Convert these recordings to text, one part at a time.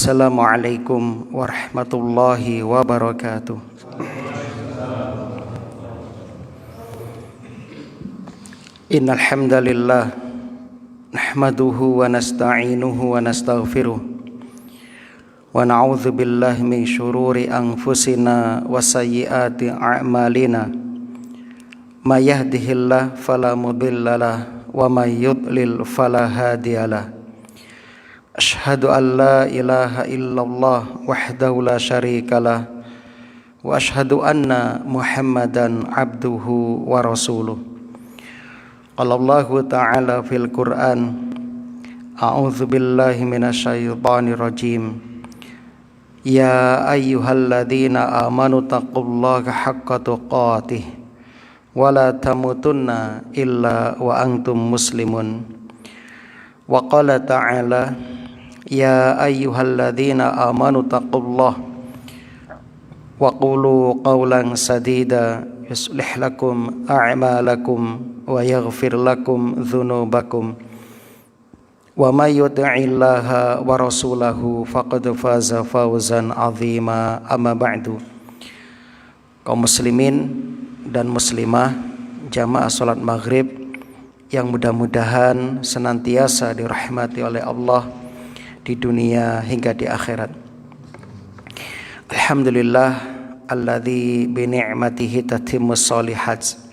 Assalamualaikum warahmatullahi wabarakatuh. Innal hamdalillah nahmaduhu wa nasta'inuhu wa nastaghfiruh wa na'udzu billahi min syururi anfusina wa sayyiati a'malina. May yahdihillahu fala mudhillalah wa may yudlil fala hadiyalah. Asyhadu an la ilaha illallah wahdahu la syarikalah wa asyhadu anna Muhammadan abduhu wa rasuluh. Qala Allahu ta'ala fil Qur'an, a'udzu billahi minasyaitonir rajim. Ya ayyuhalladzina amanu taqullaha haqqa tuqatih wa la tamutunna illa wa antum muslimun. Wa qala ta'ala, ya ayyuhalladzina amanu taqullaha wa qulu qawlan sadida yuslih lakum a'malakum wa yaghfir lakum dhunubakum wa may yuti'illaha wa rasulahu faqad faza fawzan 'azima. Amma ba'du. Kaum muslimin dan muslimah jamaah salat maghrib yang mudah-mudahan senantiasa dirahmati oleh Allah di dunia hingga di akhirat. Alhamdulillah alladzi bi ni'matihi tatimmus shalihat.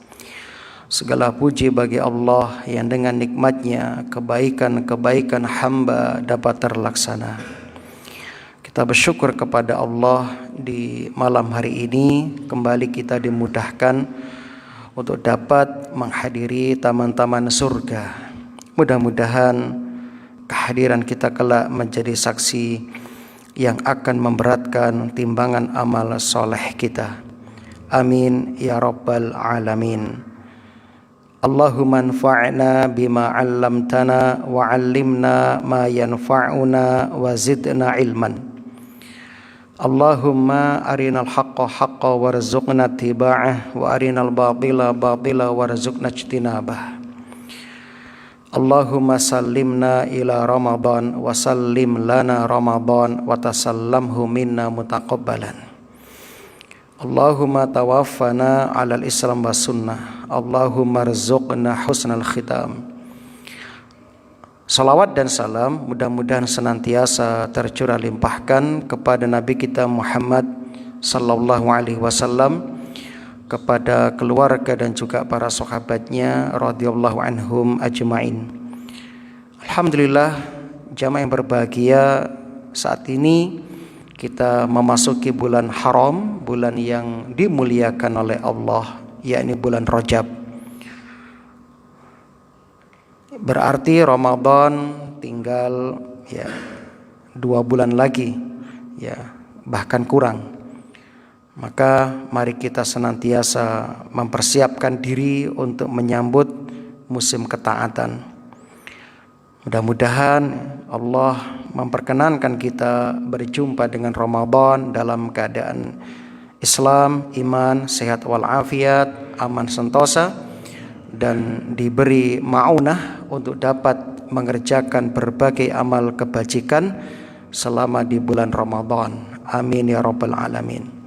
Segala puji bagi Allah yang dengan nikmatnya kebaikan-kebaikan hamba dapat terlaksana. Kita bersyukur kepada Allah di malam hari ini kembali kita dimudahkan untuk dapat menghadiri taman-taman surga. Mudah-mudahan kehadiran kita kelak menjadi saksi yang akan memberatkan timbangan amal soleh kita. Amin ya rabbal alamin. Allahumma anfa'na bima 'allamtana wa 'allimna ma yanfa'una wa zidna ilman. Allahumma arinal haqqa haqqa warzuqna ittiba'ah wa arinal batila batila warzuqna ijtinabah. Allahumma sallimna ila Ramadan wa sallim lana Ramadan wa tasallamhu minna mutaqabbalan. Allahumma tawaffana 'alal Islam was sunnah. Allahumma rzuqna husnal khitam. Salawat dan salam mudah-mudahan senantiasa tercurah limpahkan kepada Nabi kita Muhammad sallallahu alaihi wasallam, kepada keluarga dan juga para sahabatnya radhiyallahu anhum ajmain. Alhamdulillah jamaah yang berbahagia, saat ini kita memasuki bulan haram, bulan yang dimuliakan oleh Allah, yakni bulan Rajab. Berarti Ramadan tinggal 2 bulan lagi, bahkan kurang. Maka mari kita senantiasa mempersiapkan diri untuk menyambut musim ketaatan. Mudah-mudahan Allah memperkenankan kita berjumpa dengan Ramadan dalam keadaan Islam, iman, sehat walafiat, aman sentosa, dan diberi ma'unah untuk dapat mengerjakan berbagai amal kebajikan selama di bulan Ramadan. Amin ya rabbal alamin.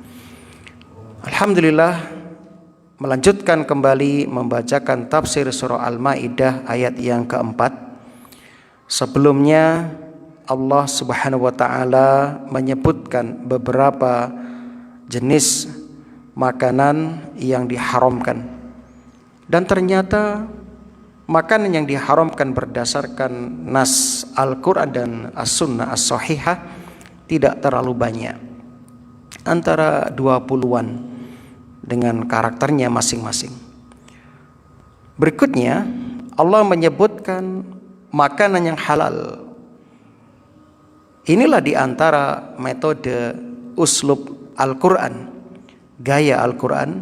Alhamdulillah, melanjutkan kembali membacakan tafsir surah Al-Maidah ayat yang keempat. Sebelumnya Allah Subhanahu wa taala menyebutkan beberapa jenis makanan yang diharamkan. Dan ternyata makanan yang diharamkan berdasarkan nas Al-Quran dan As-Sunnah As-Sahihah tidak terlalu banyak, antara 20-an dengan karakternya masing-masing. Berikutnya Allah menyebutkan makanan yang halal. Inilah di antara metode uslub Al-Quran, gaya Al-Quran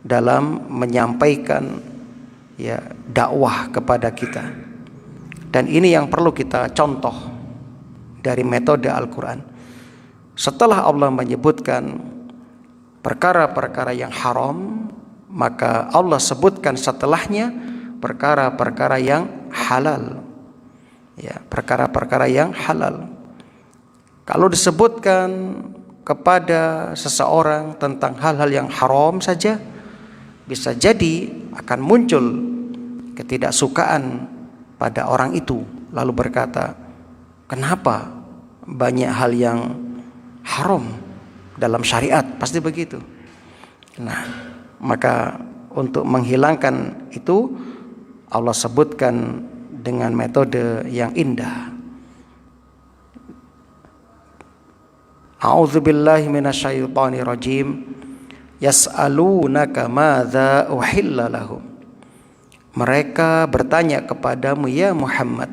dalam menyampaikan dakwah kepada kita. Dan ini yang perlu kita contoh dari metode Al-Quran. Setelah Allah menyebutkan perkara-perkara yang haram, maka Allah sebutkan setelahnya perkara-perkara yang halal. Perkara-perkara yang halal. Kalau disebutkan kepada seseorang tentang hal-hal yang haram saja, bisa jadi akan muncul ketidaksukaan pada orang itu, lalu berkata, kenapa banyak hal yang haram dalam syariat? Pasti begitu. Nah, maka untuk menghilangkan itu Allah sebutkan dengan metode yang indah. A'udzubillahi minasyaitonirrajim. Yas'alunaka madza uhilla lahum. Mereka bertanya kepadamu ya Muhammad,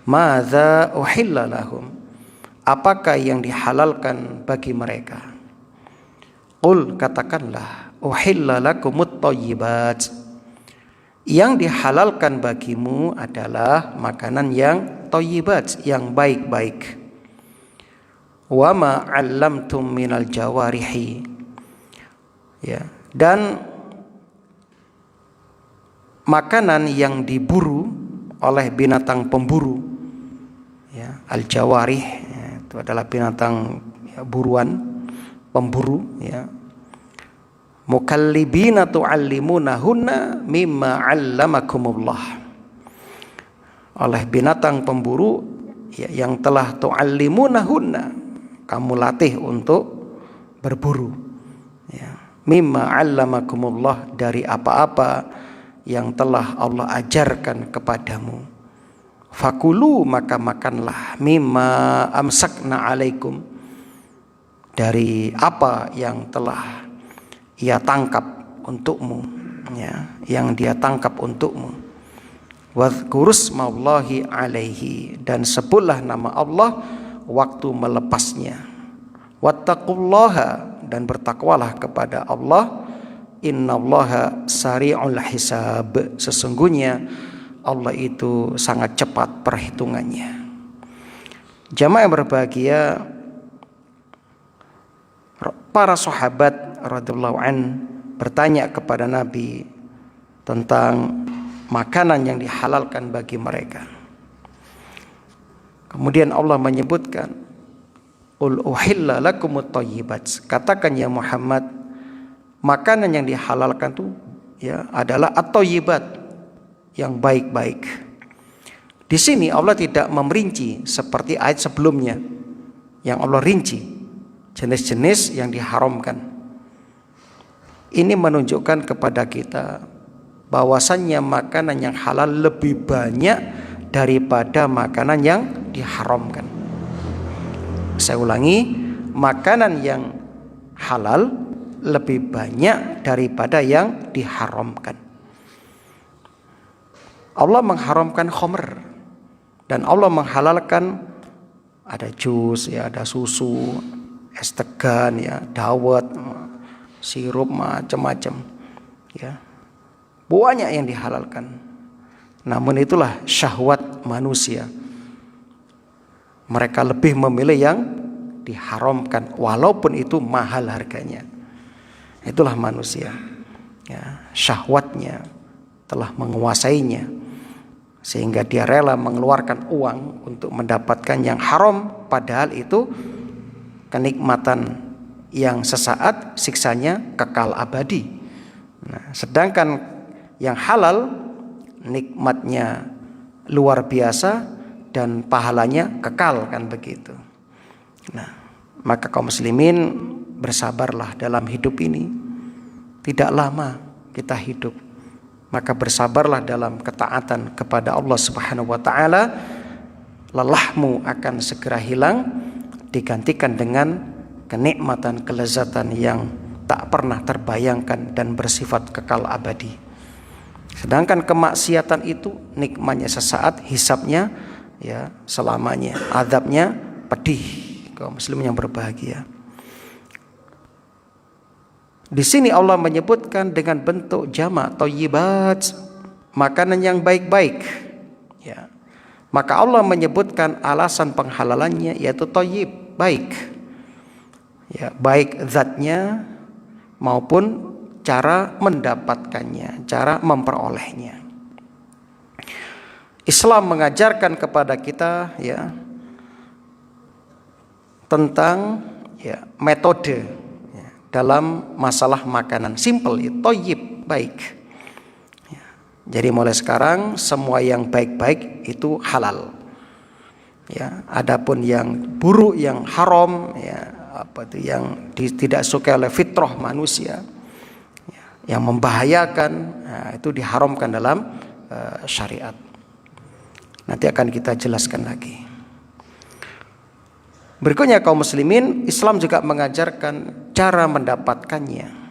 madza uhilla lahum, apakah yang dihalalkan bagi mereka? Qul, katakanlah, uhilla lakumut thayyibat, yang dihalalkan bagimu adalah makanan yang thayyibat, yang baik-baik. Wa ma 'allamtum minal jawarihi, dan makanan yang diburu oleh binatang pemburu, al-jawarih, itu adalah binatang buruan, pemburu, mukallibina tu'allimunahunna mimma 'allamakumullah, oleh binatang pemburu yang telah tu'allimunahunna, kamu latih untuk berburu, mimma 'allamakumullah, dari apa-apa yang telah Allah ajarkan kepadamu. Fakulu, maka makanlah, mimma amsakna 'alaikum, dari apa yang telah ia tangkap untukmu, yang dia tangkap untukmu. Wadhkurusmallahi 'alaihi, dan sebutlah nama Allah waktu melepasnya. Wattaqullaha, dan bertakwalah kepada Allah. Innallaha sari'ul hisab, sesungguhnya Allah itu sangat cepat perhitungannya. Jamaah yang berbahagia, para sahabat radhiyallahu an bertanya kepada Nabi tentang makanan yang dihalalkan bagi mereka. Kemudian Allah menyebutkan, Qul uhilla lakumut thayyibat, katakan ya Muhammad, makanan yang dihalalkan itu adalah at-thayyibat, yang baik-baik. Di sini Allah tidak memerinci seperti ayat sebelumnya yang Allah rinci jenis-jenis yang diharamkan. Ini menunjukkan kepada kita bahwasannya makanan yang halal lebih banyak daripada makanan yang diharamkan. Saya ulangi, makanan yang halal lebih banyak daripada yang diharamkan. Allah mengharamkan khamr, dan Allah menghalalkan ada jus, ada susu, es tegan, dawet, sirup, macam-macam, banyak yang dihalalkan. Namun itulah syahwat manusia, mereka lebih memilih yang diharamkan walaupun itu mahal harganya. Itulah manusia, syahwatnya telah menguasainya, sehingga dia rela mengeluarkan uang untuk mendapatkan yang haram, padahal itu kenikmatan yang sesaat, siksanya kekal abadi. Sedangkan yang halal nikmatnya luar biasa dan pahalanya kekal, kan begitu. Nah, maka kaum muslimin bersabarlah dalam hidup ini. Tidak lama kita hidup, maka bersabarlah dalam ketaatan kepada Allah Subhanahu wa taala. Lelahmu akan segera hilang, digantikan dengan kenikmatan, kelezatan yang tak pernah terbayangkan dan bersifat kekal abadi. Sedangkan kemaksiatan itu nikmatnya sesaat, hisabnya ya selamanya, azabnya pedih. Kaum muslimin yang berbahagia. Di sini Allah menyebutkan dengan bentuk jamak thayyibat, makanan yang baik-baik. Ya. Maka Allah menyebutkan alasan penghalalannya yaitu thayyib, baik. Ya, baik zatnya maupun cara mendapatkannya, cara memperolehnya. Islam mengajarkan kepada kita ya tentang ya metode ya, dalam masalah makanan. Simple, ya, thayyib, baik. Jadi mulai sekarang semua yang baik-baik itu halal. Ya, adapun yang buruk, yang haram, ya, apa itu yang tidak suka oleh fitrah manusia, ya, yang membahayakan, nah, itu diharamkan dalam syariat. Nanti akan kita jelaskan lagi. Berikutnya kaum muslimin, Islam juga mengajarkan cara mendapatkannya.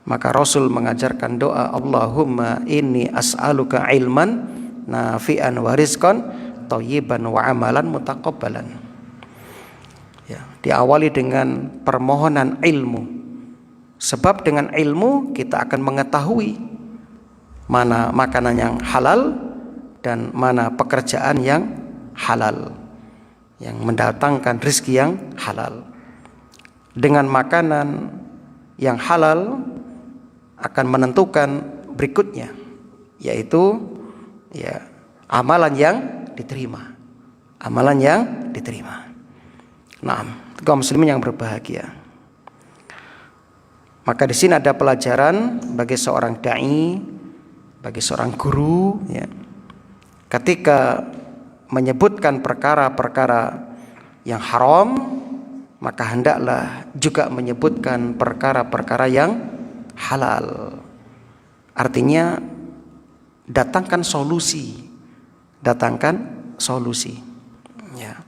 Maka Rasul mengajarkan doa, Allahumma inni as'aluka ilman nafi'an wa rizqan thayyiban wa amalan mutaqabbalan. Ya, diawali dengan permohonan ilmu. Sebab dengan ilmu kita akan mengetahui mana makanan yang halal dan mana pekerjaan yang halal, yang mendatangkan rezeki yang halal. Dengan makanan yang halal akan menentukan berikutnya, yaitu ya amalan yang diterima. Amalan yang diterima. Nah, kaum muslimin yang berbahagia. Maka di sini ada pelajaran bagi seorang dai, bagi seorang guru ya. Ketika menyebutkan perkara-perkara yang haram, maka hendaklah juga menyebutkan perkara-perkara yang halal. Artinya datangkan solusi. Datangkan solusi. Ya.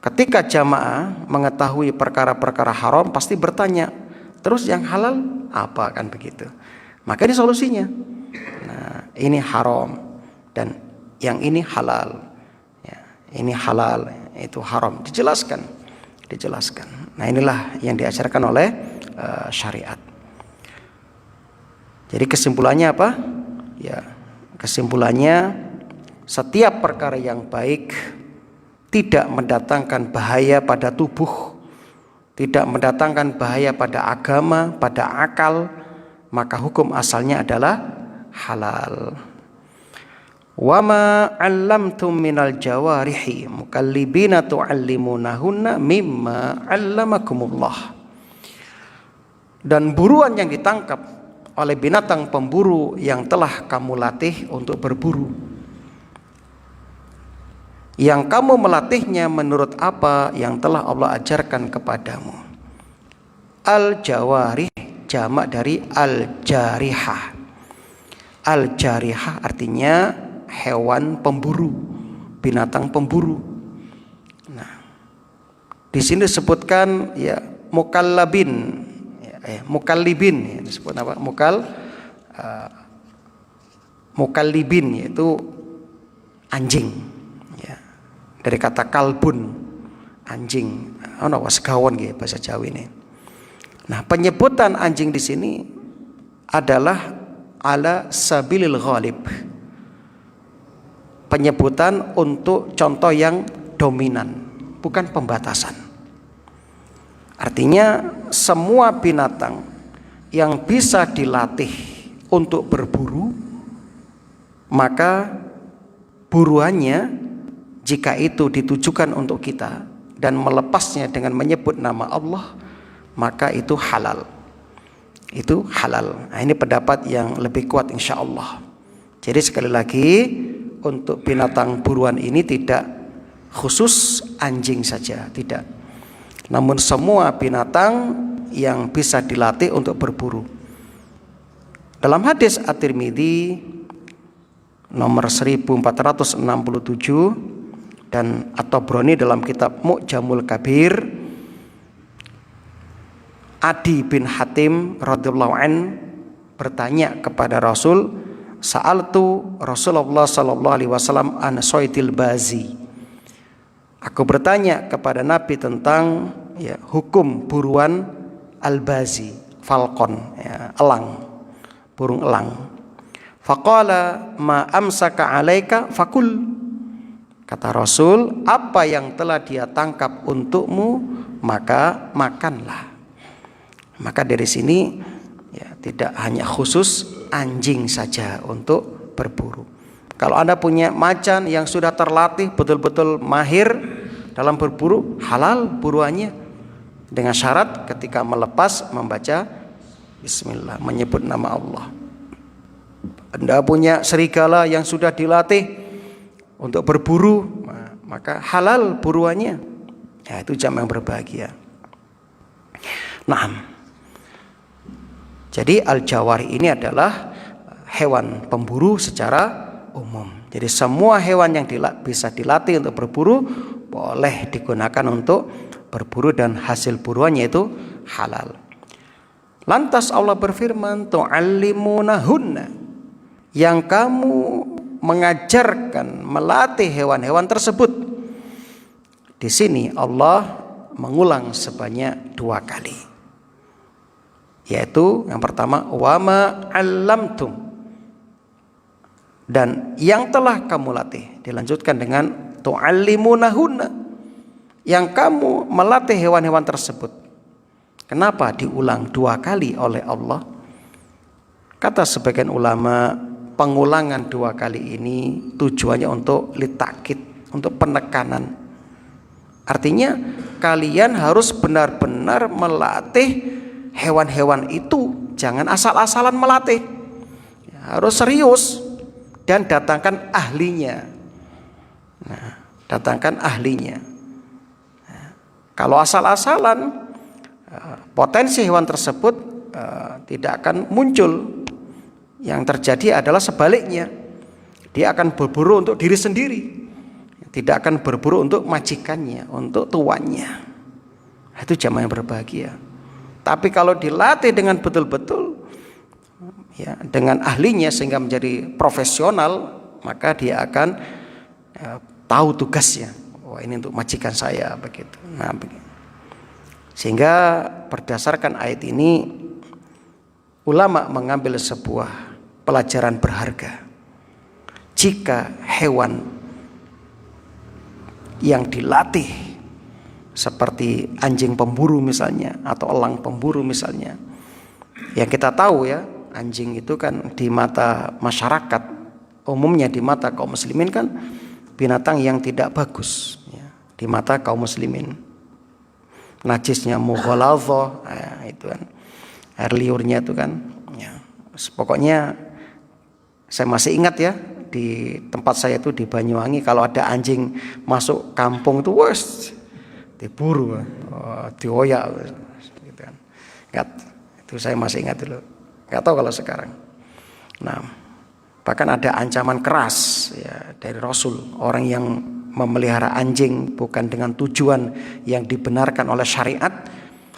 Ketika jamaah mengetahui perkara-perkara haram, pasti bertanya, terus yang halal apa, kan begitu. Maka ini solusinya. Nah, ini haram dan yang ini halal. Ya, ini halal, itu haram. Dijelaskan. Nah, inilah yang diajarkan oleh syariat. Jadi kesimpulannya apa? Ya, kesimpulannya setiap perkara yang baik tidak mendatangkan bahaya pada tubuh, tidak mendatangkan bahaya pada agama, pada akal, maka hukum asalnya adalah halal. Wa ma 'allamtum minal jawarihi mukallibina tu'allimunahunna mimma 'allamakumullah. Dan buruan yang ditangkap oleh binatang pemburu yang telah kamu latih untuk berburu, yang kamu melatihnya menurut apa yang telah Allah ajarkan kepadamu. Al-jawarih jamak dari al-jarihah. Al-jarihah artinya hewan pemburu, binatang pemburu. Nah, di sini disebutkan ya mukallabin, mukallibin, ya, disebut apa? Mukallibin yaitu anjing. Ya. Dari kata kalbun, anjing. Ana wasgawon nggih bahasa Jawa ini. Nah, penyebutan anjing di sini adalah ala sabilil ghalib. Penyebutan untuk contoh yang dominan, bukan pembatasan. Artinya semua binatang yang bisa dilatih untuk berburu, maka buruannya jika itu ditujukan untuk kita dan melepasnya dengan menyebut nama Allah, maka itu halal. Itu halal. Nah, ini pendapat yang lebih kuat insya Allah. Jadi sekali lagi, untuk binatang buruan ini tidak khusus anjing saja, tidak. Namun semua binatang yang bisa dilatih untuk berburu. Dalam hadis At-Tirmidzi nomor 1467 dan At-Tabrani dalam kitab Mu'jamul Kabir, Adi bin Hatim radhiyallahu an bertanya kepada Rasul, sa'altu Rasulullah sallallahu alaihi wasallam an saydil bazi. Aku bertanya kepada Nabi tentang hukum buruan al-bazi, falcon, elang, burung elang. Faqala ma amsaka alaika fakul. Kata Rasul, apa yang telah dia tangkap untukmu maka makanlah. Maka dari sini tidak hanya khusus anjing saja untuk berburu. Kalau Anda punya macan yang sudah terlatih betul-betul mahir dalam berburu, halal buruannya, dengan syarat ketika melepas membaca bismillah, menyebut nama Allah. Anda punya serigala yang sudah dilatih untuk berburu, maka halal buruannya. Ya, itu jam yang berbahagia. Nah, jadi al-jawari ini adalah hewan pemburu secara umum. Jadi semua hewan yang bisa dilatih untuk berburu boleh digunakan untuk berburu dan hasil buruannya itu halal. Lantas Allah berfirman, tu'allimunahunna, yang kamu mengajarkan, melatih hewan-hewan tersebut. Di sini Allah mengulang sebanyak 2 kali. Yaitu yang pertama, wama 'allamtum, dan yang telah kamu latih. Dilanjutkan dengan tu'allimunahunna, yang kamu melatih hewan-hewan tersebut. Kenapa diulang 2 kali oleh Allah? Kata sebagian ulama, pengulangan 2 kali ini tujuannya untuk litakid, untuk penekanan. Artinya kalian harus benar-benar melatih hewan-hewan itu, jangan asal-asalan melatih. Harus serius dan datangkan ahlinya. Nah, datangkan ahlinya. Nah, kalau asal-asalan, potensi hewan tersebut tidak akan muncul. Yang terjadi adalah sebaliknya. Dia akan berburu untuk diri sendiri, tidak akan berburu untuk majikannya, untuk tuannya. Itu jamaah yang berbahagia. Tapi kalau dilatih dengan betul-betul, dengan ahlinya sehingga menjadi profesional, maka dia akan tahu tugasnya. Wah, ini untuk majikan saya, begitu. Nah, begitu. Sehingga berdasarkan ayat ini, ulama mengambil sebuah pelajaran berharga. Jika hewan yang dilatih seperti anjing pemburu misalnya, atau elang pemburu misalnya, yang kita tahu ya, anjing itu kan di mata masyarakat, umumnya di mata kaum muslimin kan binatang yang tidak bagus ya, di mata kaum muslimin. Najisnya mughaladzah, itu kan, air liurnya itu kan ya. Pokoknya saya masih ingat ya, di tempat saya itu di Banyuwangi, kalau ada anjing masuk kampung itu wes diburu, dioyak gitu kan. Itu saya masih ingat dulu. Enggak tahu kalau sekarang. Nah, bahkan ada ancaman keras ya dari Rasul, orang yang memelihara anjing bukan dengan tujuan yang dibenarkan oleh syariat,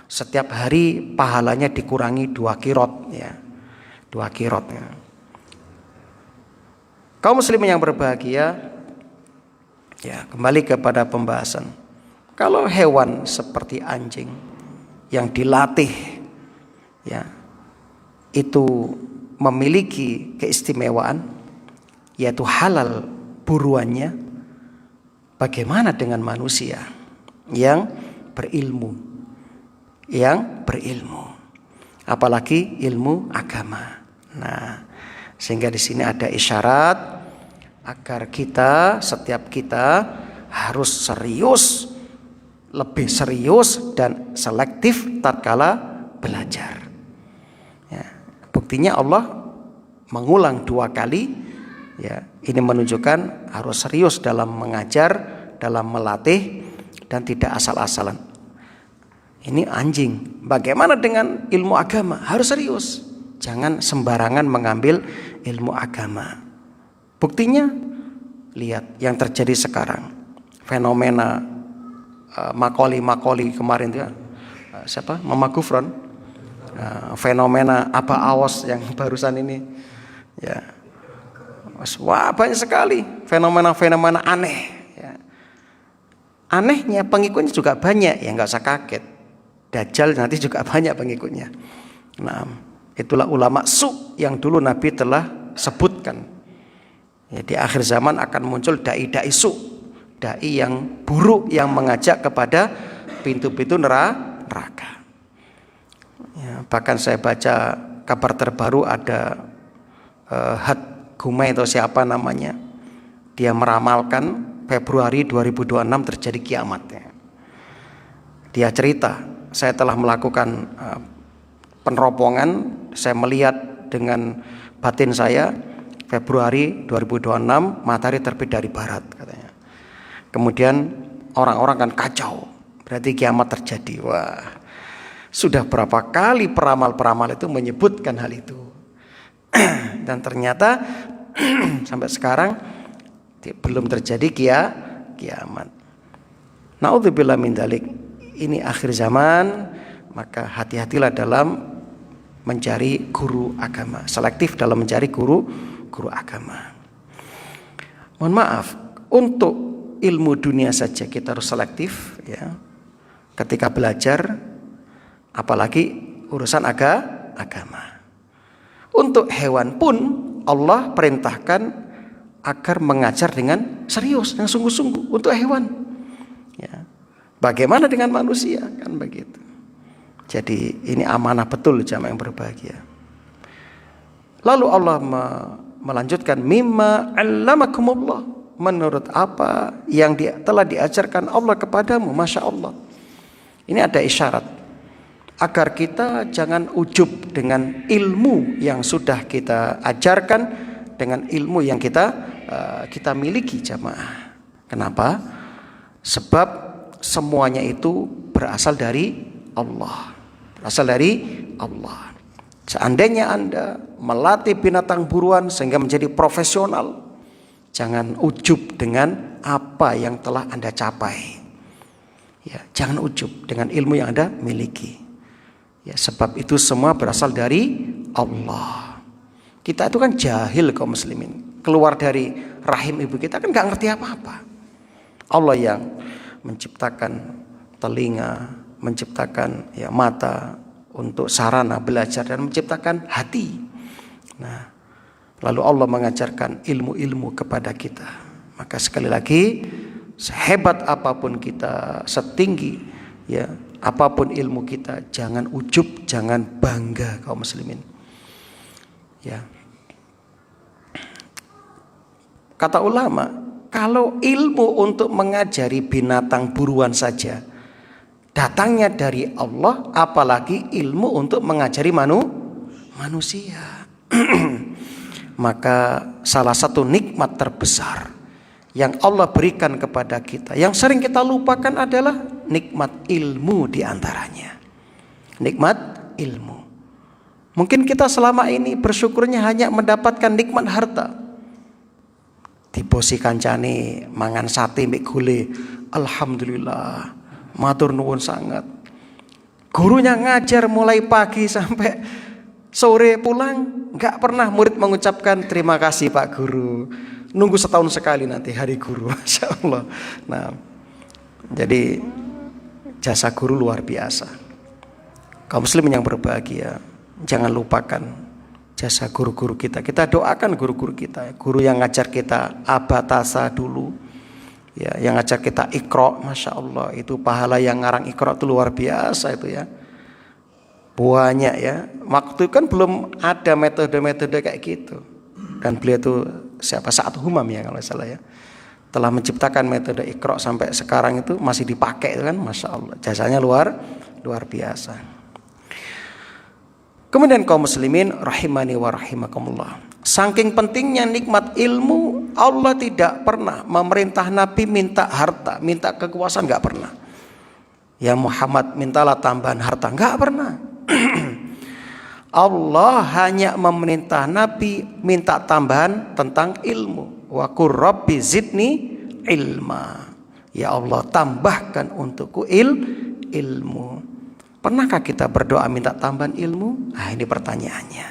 setiap hari pahalanya dikurangi 2 qirot ya. 2 qirot ya. Kaum muslimin yang berbahagia, ya, kembali kepada pembahasan. Kalau hewan seperti anjing yang dilatih ya, itu memiliki keistimewaan, yaitu halal buruannya, bagaimana dengan manusia yang berilmu, apalagi ilmu agama. Nah, sehingga di sini ada isyarat agar setiap kita harus serius, lebih serius dan selektif tatkala belajar. Ya, buktinya Allah mengulang 2 kali Ya, ini menunjukkan harus serius dalam mengajar, dalam melatih, dan tidak asal-asalan. Ini anjing. Bagaimana dengan ilmu agama? Harus serius. Jangan sembarangan mengambil ilmu agama. Buktinya, lihat yang terjadi sekarang. Fenomena Makoli kemarin itu, siapa? Mama Gufron. Fenomena apa awas yang barusan ini. Ya. Wah, banyak sekali fenomena-fenomena aneh. Ya. Anehnya pengikutnya juga banyak, ya nggak usah kaget. Dajjal nanti juga banyak pengikutnya. Nah, itulah ulama su yang dulu Nabi telah sebutkan. Ya, di akhir zaman akan muncul dai-dai su, dai yang buruk yang mengajak kepada pintu-pintu neraka. Ya, bahkan saya baca kabar terbaru ada Gumai atau siapa namanya, dia meramalkan Februari 2026 terjadi kiamat. Dia cerita, saya telah melakukan peneropongan, saya melihat dengan batin saya Februari 2026 matahari terbit dari barat katanya. Kemudian orang-orang kan kacau, berarti kiamat terjadi. Wah, sudah berapa kali peramal-peramal itu menyebutkan hal itu. Dan ternyata sampai sekarang belum terjadi kiamat. Naudzubillah min dzalik. Ini akhir zaman, maka hati-hatilah dalam mencari guru agama, selektif dalam mencari guru agama. Mohon maaf, untuk ilmu dunia saja kita harus selektif ya. Ketika belajar, apalagi urusan agama. Untuk hewan pun Allah perintahkan agar mengajar dengan serius, dengan sungguh-sungguh untuk hewan. Ya. Bagaimana dengan manusia? Kan begitu. Jadi ini amanah betul jamaah yang berbahagia. Lalu Allah melanjutkan mimma 'allamakumullah, menurut apa yang telah diajarkan Allah kepadamu. Masya Allah. Ini ada isyarat agar kita jangan ujub dengan ilmu yang sudah kita ajarkan, dengan ilmu yang kita miliki jamaah. Kenapa? Sebab semuanya itu berasal dari Allah. Berasal dari Allah. Seandainya Anda melatih binatang buruan sehingga menjadi profesional, jangan ujub dengan apa yang telah Anda capai. Ya, jangan ujub dengan ilmu yang Anda miliki. Ya, sebab itu semua berasal dari Allah. Kita itu kan jahil kaum muslimin. Keluar dari rahim ibu kita kan gak ngerti apa-apa. Allah yang menciptakan telinga, menciptakan ya mata untuk sarana belajar dan menciptakan hati. Nah, lalu Allah mengajarkan ilmu-ilmu kepada kita. Maka sekali lagi, sehebat apapun kita, setinggi ya apapun ilmu kita, jangan ujub, jangan bangga kaum muslimin. Ya. Kata ulama, kalau ilmu untuk mengajari binatang buruan saja datangnya dari Allah, apalagi ilmu untuk mengajari manusia. Maka salah satu nikmat terbesar yang Allah berikan kepada kita, yang sering kita lupakan adalah nikmat ilmu diantaranya. Nikmat ilmu. Mungkin kita selama ini bersyukurnya hanya mendapatkan nikmat harta. Dibosi kancane mangan sate mbek gule, alhamdulillah, matur nuwun sangat. Gurunya ngajar mulai pagi sampai sore pulang, enggak pernah murid mengucapkan terima kasih Pak Guru. Nunggu setahun sekali nanti hari guru, Masya Allah. Nah, jadi jasa guru luar biasa. Kaum muslimin yang berbahagia, jangan lupakan jasa guru-guru kita. Kita doakan guru-guru kita, guru yang ngajar kita abatasa dulu, ya, yang ngajar kita Iqra, Masya Allah, itu pahala yang ngarang Iqra itu luar biasa itu ya. Banyak ya. Waktu kan belum ada metode-metode kayak gitu. Dan beliau itu siapa? Sa'ad Humam ya kalau salah ya. Telah menciptakan metode Iqra sampai sekarang itu masih dipakai itu kan, Masya Allah. Jasanya luar biasa. Kemudian kaum muslimin rahimani wa rahimakumullah. Saking pentingnya nikmat ilmu, Allah tidak pernah memerintah Nabi minta harta, minta kekuasaan, nggak pernah. Ya Muhammad, mintalah tambahan harta, nggak pernah. Allah hanya memerintah Nabi minta tambahan tentang ilmu. Wa qur rabbi zidni ilma. Ya Allah, tambahkan untukku ilmu. Pernahkah kita berdoa minta tambahan ilmu? Nah, ini pertanyaannya.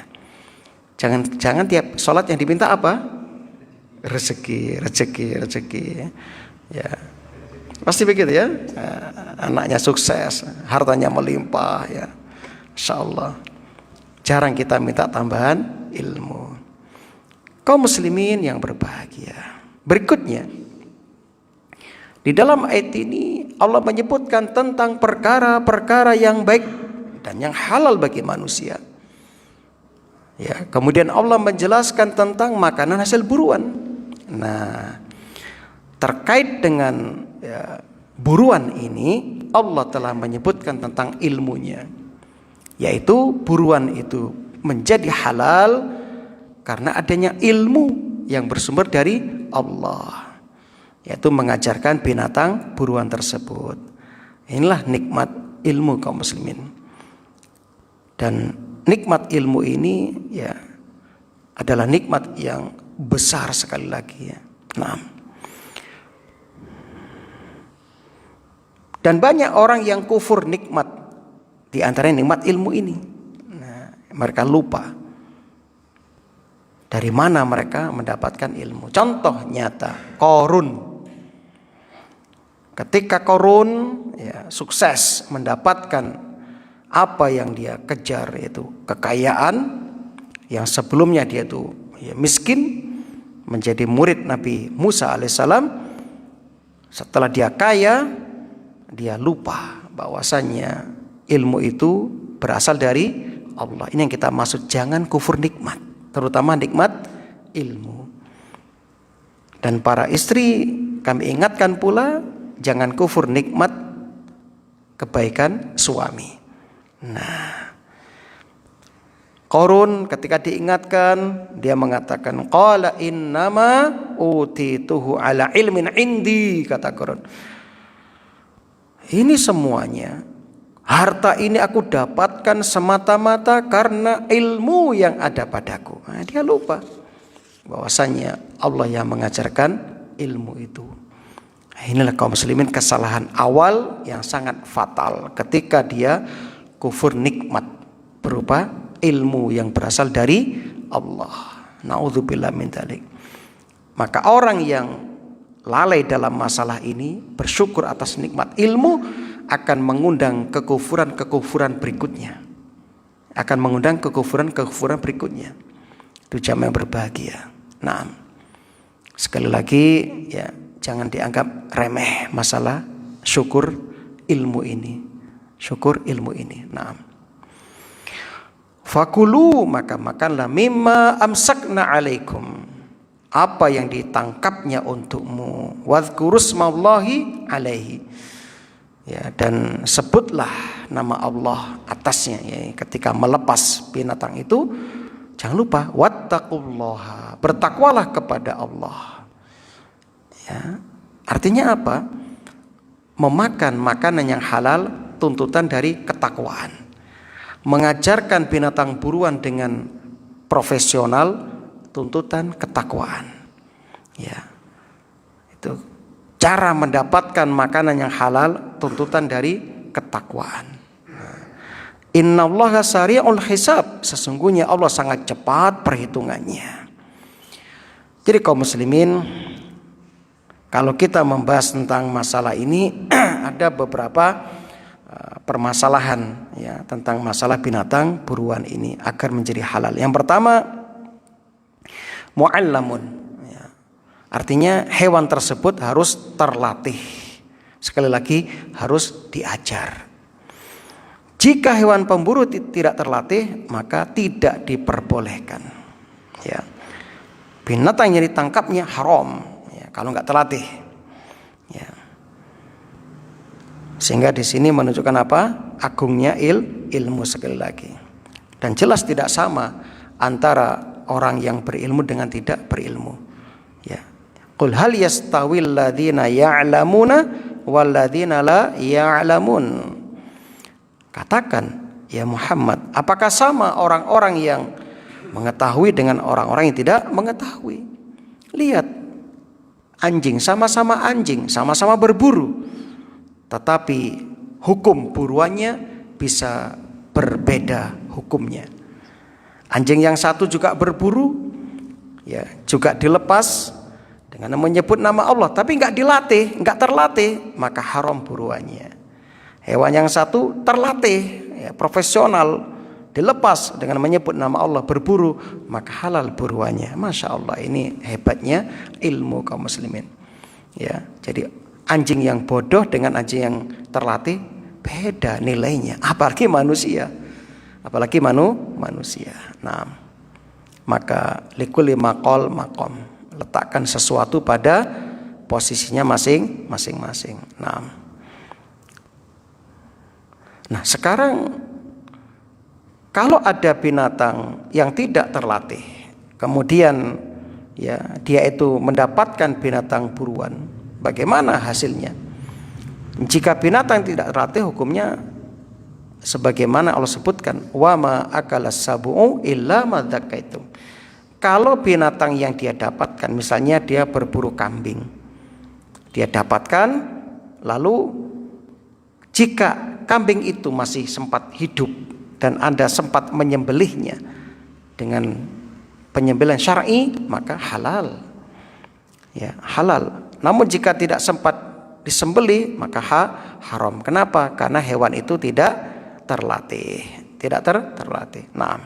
Jangan tiap sholat yang diminta apa? Rezeki. Ya. Pasti begitu ya. Anaknya sukses, hartanya melimpah ya. Insyaallah. Jarang kita minta tambahan ilmu. Kaum muslimin yang berbahagia. Berikutnya, di dalam ayat ini Allah menyebutkan tentang perkara-perkara yang baik dan yang halal bagi manusia. Ya, kemudian Allah menjelaskan tentang makanan hasil buruan. Nah, terkait dengan buruan ini Allah telah menyebutkan tentang ilmunya. Yaitu buruan itu menjadi halal karena adanya ilmu yang bersumber dari Allah, yaitu mengajarkan binatang buruan tersebut. Inilah nikmat ilmu kaum muslimin. Dan nikmat ilmu ini ya adalah nikmat yang besar sekali lagi ya. Nah. Dan banyak orang yang kufur nikmat, di antara nikmat ilmu ini. Nah, mereka lupa dari mana mereka mendapatkan ilmu. Contoh nyata, Qarun. Ketika Qarun ya, sukses mendapatkan apa yang dia kejar, yaitu kekayaan yang sebelumnya dia itu ya, miskin, menjadi murid Nabi Musa alaihissalam. Setelah dia kaya, dia lupa bahwasannya ilmu itu berasal dari Allah. Ini yang kita maksud, jangan kufur nikmat, terutama nikmat ilmu. Dan para istri, kami ingatkan pula, jangan kufur nikmat kebaikan suami. Nah, Qarun ketika diingatkan, dia mengatakan, qala innama utituhu ala ilmin indi, kata Qarun. Ini semuanya, harta ini aku dapatkan semata-mata karena ilmu yang ada padaku. Nah, dia lupa bahwasanya Allah yang mengajarkan ilmu itu. Nah, inilah kaum muslimin kesalahan awal yang sangat fatal ketika dia kufur nikmat berupa ilmu yang berasal dari Allah. Na'udzubillah min dzalik. Maka orang yang lalai dalam masalah ini, bersyukur atas nikmat ilmu, akan mengundang kekufuran berikutnya. Akan mengundang kekufuran berikutnya. Itu jamaah yang berbahagia. Nah, sekali lagi ya, jangan dianggap remeh masalah syukur ilmu ini. Syukur ilmu ini. Nah, fakulu, maka makanlah mimma amsakna alaikum, apa yang ditangkapnya untukmu, wadhkurusmallahi alaihi, ya, dan sebutlah nama Allah atasnya ya, ketika melepas binatang itu. Jangan lupa wattaqullaha, bertakwalah kepada Allah ya. Artinya apa? Memakan makanan yang halal tuntutan dari ketakwaan. Mengajarkan binatang buruan dengan profesional tuntutan ketakwaan ya. Itu cara mendapatkan makanan yang halal, tuntutan dari ketakwaan. Innallaha sari'ul hisab, sesungguhnya Allah sangat cepat perhitungannya. Jadi kaum muslimin, kalau kita membahas tentang masalah ini ada beberapa permasalahan ya tentang masalah binatang buruan ini agar menjadi halal. Yang pertama, mu'allamun ya. Artinya hewan tersebut harus terlatih. Sekali lagi, harus diajar. Jika hewan pemburu tidak terlatih, maka tidak diperbolehkan ya. Binatang yang ditangkapnya haram ya, kalau nggak terlatih ya. Sehingga di sini menunjukkan apa? Agungnya ilmu sekali lagi. Dan jelas tidak sama antara orang yang berilmu dengan tidak berilmu. Ya. Qul hal yastawil ladzina ya'lamuna wal ladzina la ya'lamun. Katakan, ya Muhammad, apakah sama orang-orang yang mengetahui dengan orang-orang yang tidak mengetahui? Lihat, anjing sama-sama anjing, sama-sama berburu, tetapi hukum buruannya bisa berbeda hukumnya. Anjing yang satu juga berburu, ya juga dilepas dengan menyebut nama Allah, tapi nggak dilatih, nggak terlatih, maka haram buruannya. Hewan yang satu terlatih, ya, profesional, dilepas dengan menyebut nama Allah berburu, maka halal buruannya. Masya Allah, ini hebatnya ilmu kaum muslimin. Ya, jadi anjing yang bodoh dengan anjing yang terlatih beda nilainya, apalagi manusia, manusia. Nah, maka likulli maqal maqam, letakkan sesuatu pada posisinya masing-masing. Nah, sekarang kalau ada binatang yang tidak terlatih, kemudian ya dia itu mendapatkan binatang buruan, bagaimana hasilnya? Jika binatang tidak terlatih, hukumnya sebagaimana Allah sebutkan, wa ma akalas sabu'u illa ma dzakaitum. Kalau binatang yang dia dapatkan, misalnya dia berburu kambing, dia dapatkan, lalu jika kambing itu masih sempat hidup dan Anda sempat menyembelihnya dengan penyembelihan syar'i, maka halal. Ya, halal. Namun jika tidak sempat disembelih, maka haram. Kenapa? Karena hewan itu tidak terlatih. Terlatih. Nah,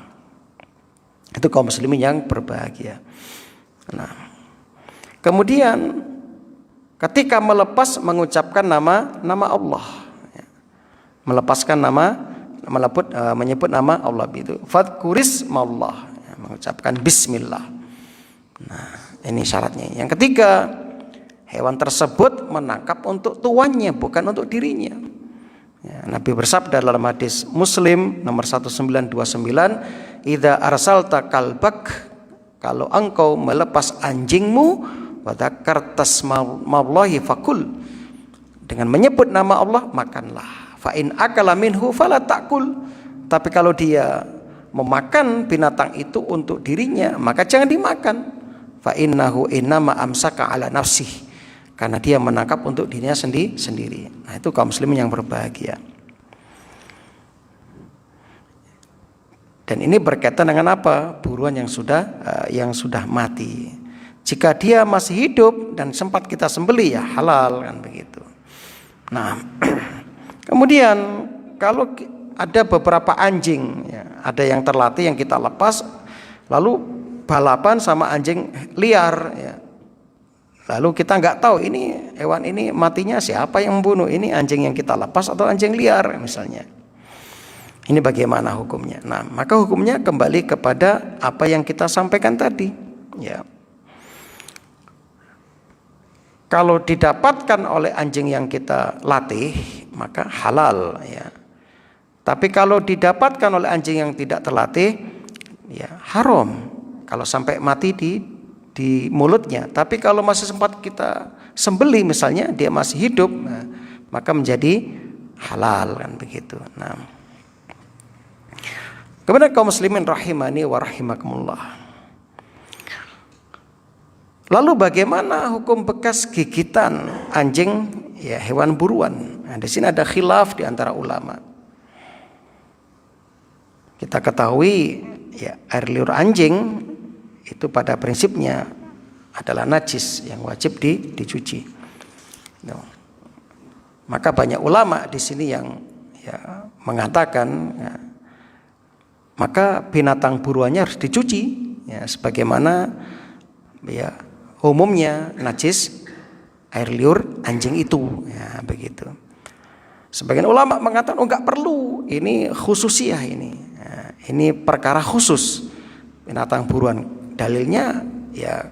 itu kaum muslimin yang berbahagia. Nah, kemudian ketika melepas, mengucapkan nama Allah, ya. Melepaskan menyebut nama Allah itu fadkurismallah, ya, mengucapkan bismillah. Nah, ini syaratnya. Yang ketiga, hewan tersebut menangkap untuk tuannya, bukan untuk dirinya. Ya, Nabi bersabda dalam hadis Muslim nomor 1929, idza arsalta kalbak, kalau engkau melepas anjingmu, wa dzakartas mallahi fakul, dengan menyebut nama Allah makanlah. Fa in akala minhu fala ta'kul, tapi kalau dia memakan binatang itu untuk dirinya, maka jangan dimakan. Fa innahu innama amsaka ala nafsih, karena dia menangkap untuk dirinya sendiri. Nah, itu kaum muslimin yang berbahagia. Dan ini berkaitan dengan apa? Buruan yang sudah mati. Jika dia masih hidup dan sempat kita sembelih, ya halal, kan begitu. Nah, kemudian kalau ada beberapa anjing, ya, ada yang terlatih yang kita lepas, lalu balapan sama anjing liar, ya. Lalu kita nggak tahu ini hewan ini matinya siapa yang membunuh, ini anjing yang kita lepas atau anjing liar misalnya. Ini bagaimana hukumnya? Nah, maka hukumnya kembali kepada apa yang kita sampaikan tadi, ya. Kalau didapatkan oleh anjing yang kita latih, maka halal, ya. Tapi kalau didapatkan oleh anjing yang tidak terlatih, ya haram. Kalau sampai mati di mulutnya. Tapi kalau masih sempat kita sembelih, misalnya dia masih hidup, nah, maka menjadi halal, kan begitu. Nah, kemudian kaum muslimin rahimani wa rahimakumullah. Lalu bagaimana hukum bekas gigitan anjing, ya hewan buruan? Nah, di sini ada khilaf di antara ulama. Kita ketahui, ya air liur anjing itu pada prinsipnya adalah najis yang wajib dicuci. No. Maka banyak ulama di sini yang ya mengatakan, ya, maka binatang buruannya harus dicuci, ya sebagaimana ya umumnya najis air liur anjing itu, ya begitu. Sebagian ulama mengatakan enggak perlu, ini khususiyah ini. Ya, ini perkara khusus binatang buruan. Dalilnya ya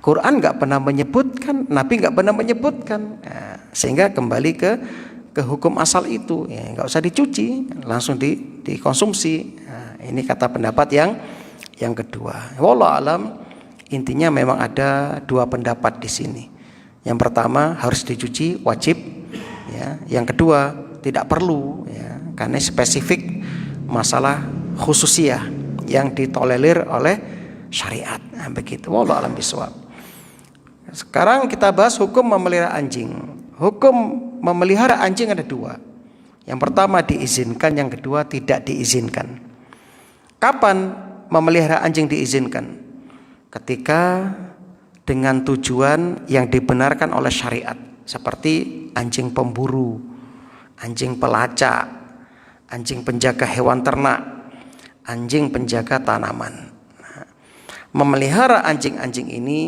Quran enggak pernah menyebutkan, Nabi enggak pernah menyebutkan. Ya, sehingga kembali ke hukum asal itu, ya enggak usah dicuci, langsung dikonsumsi. Nah, ini kata pendapat yang kedua. Wallahu alam, intinya memang ada dua pendapat di sini. Yang pertama harus dicuci, wajib. Ya. Yang kedua tidak perlu, ya, karena spesifik masalah khususiyah yang ditolerir oleh syariat. Nah, begitu. Wallahu alam bisawab. Sekarang kita bahas hukum memelihara anjing. Hukum memelihara anjing ada dua. Yang pertama diizinkan, yang kedua tidak diizinkan. Kapan memelihara anjing diizinkan? Ketika dengan tujuan yang dibenarkan oleh syariat, seperti anjing pemburu, anjing pelacak, anjing penjaga hewan ternak, anjing penjaga tanaman. Nah, memelihara anjing-anjing ini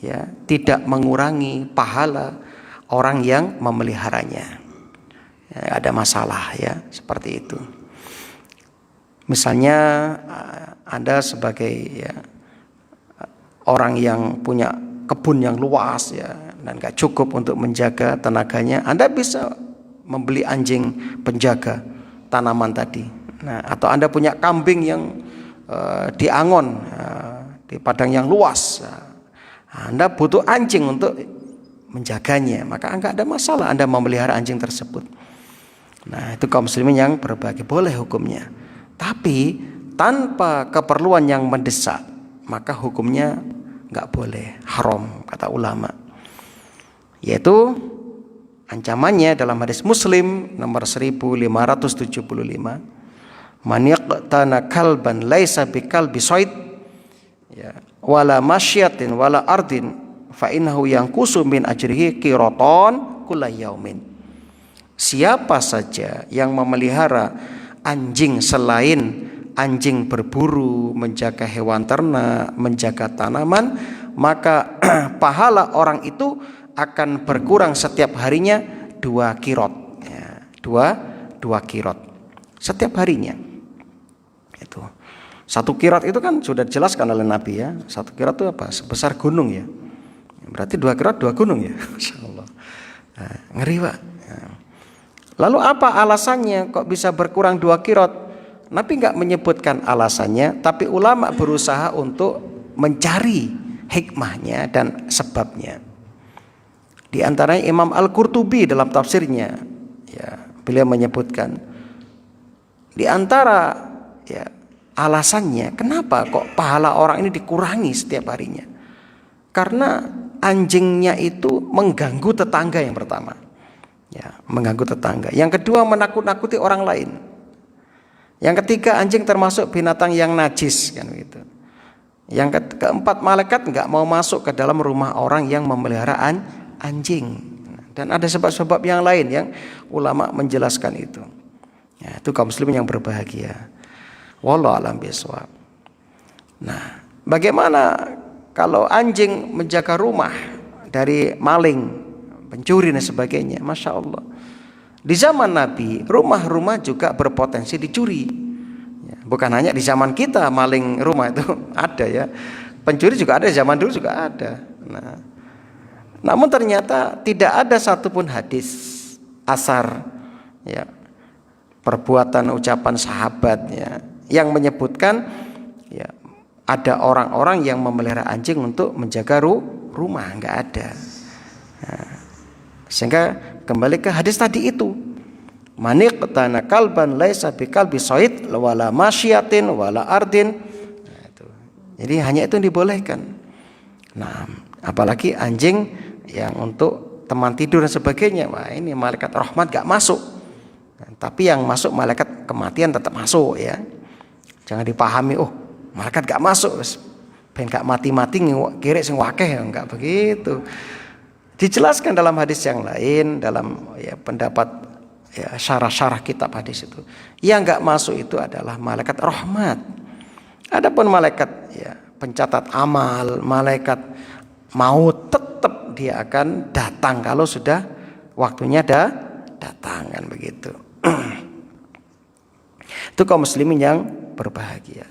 ya tidak mengurangi pahala orang yang memeliharanya. Ya, ada masalah ya seperti itu. Misalnya Anda sebagai ya, orang yang punya kebun yang luas ya dan gak cukup untuk menjaga tenaganya, Anda bisa membeli anjing penjaga tanaman tadi. Nah, atau Anda punya kambing yang diangon di padang yang luas, Anda butuh anjing untuk menjaganya, maka enggak ada masalah Anda memelihara anjing tersebut. Nah, itu kaum muslimin yang berbagi, boleh hukumnya. Tapi tanpa keperluan yang mendesak, maka hukumnya enggak boleh, haram kata ulama. Yaitu ancamannya dalam hadis Muslim nomor 1575, man yaqtana kalban laisa bikalbi said ya wala masyatin wala ardin fa innahu yanqusu min ajrihi qiraton kullayaumin. Siapa saja yang memelihara anjing selain anjing berburu, menjaga hewan ternak, menjaga tanaman, maka pahala orang itu akan berkurang setiap harinya 2 kirot ya, 2 kirot setiap harinya. Itu 1 kirot itu kan sudah dijelaskan oleh Nabi ya. 1 kirot itu apa? Sebesar gunung ya. Berarti 2 kirot 2 gunung ya. Masyaallah. Nah, ngeri Pak. Lalu apa alasannya kok bisa berkurang 2 kirot? Nabi enggak menyebutkan alasannya, tapi ulama berusaha untuk mencari hikmahnya dan sebabnya. Di antaranya Imam Al-Qurtubi dalam tafsirnya ya, beliau menyebutkan di antara ya alasannya kenapa kok pahala orang ini dikurangi setiap harinya. Karena anjingnya itu mengganggu tetangga yang pertama. Ya, mengganggu tetangga. Yang kedua menakut-nakuti orang lain. Yang ketiga anjing termasuk binatang yang najis kan gitu. Yang keempat malaikat enggak mau masuk ke dalam rumah orang yang memelihara anjing. Dan ada sebab-sebab yang lain yang ulama menjelaskan itu. Ya, itu kaum muslimin yang berbahagia. Wallahu a'lam bishawab. Nah, bagaimana kalau anjing menjaga rumah dari maling, pencuri dan sebagainya? Masya Allah. Di zaman Nabi, rumah-rumah juga berpotensi dicuri. Ya, bukan hanya di zaman kita maling rumah itu ada ya. Pencuri juga ada, zaman dulu juga ada. Nah, namun ternyata tidak ada satupun hadis asar ya, perbuatan ucapan sahabat ya, yang menyebutkan ya, ada orang-orang yang memelihara anjing untuk menjaga rumah, enggak ada. Nah, sehingga kembali ke hadis tadi itu, maniqtana kalban laisa bikalbi said wala masyatin wala ardin. Nah, itu. Jadi hanya itu yang dibolehkan. Nah, apalagi anjing yang untuk teman tidur dan sebagainya, wah ini malaikat rahmat gak masuk. Nah, tapi yang masuk malaikat kematian tetap masuk ya. Jangan dipahami malaikat gak masuk, ben gak mati-mati kira sing wakeh, enggak begitu. Dijelaskan dalam hadis yang lain, dalam ya, pendapat ya, syarah-syarah kitab hadis itu, yang enggak masuk itu adalah malaikat rahmat. Adapun malaikat ya, pencatat amal, malaikat maut, tetap dia akan datang kalau sudah waktunya datang kan begitu. Itu kaum muslimin yang berbahagia.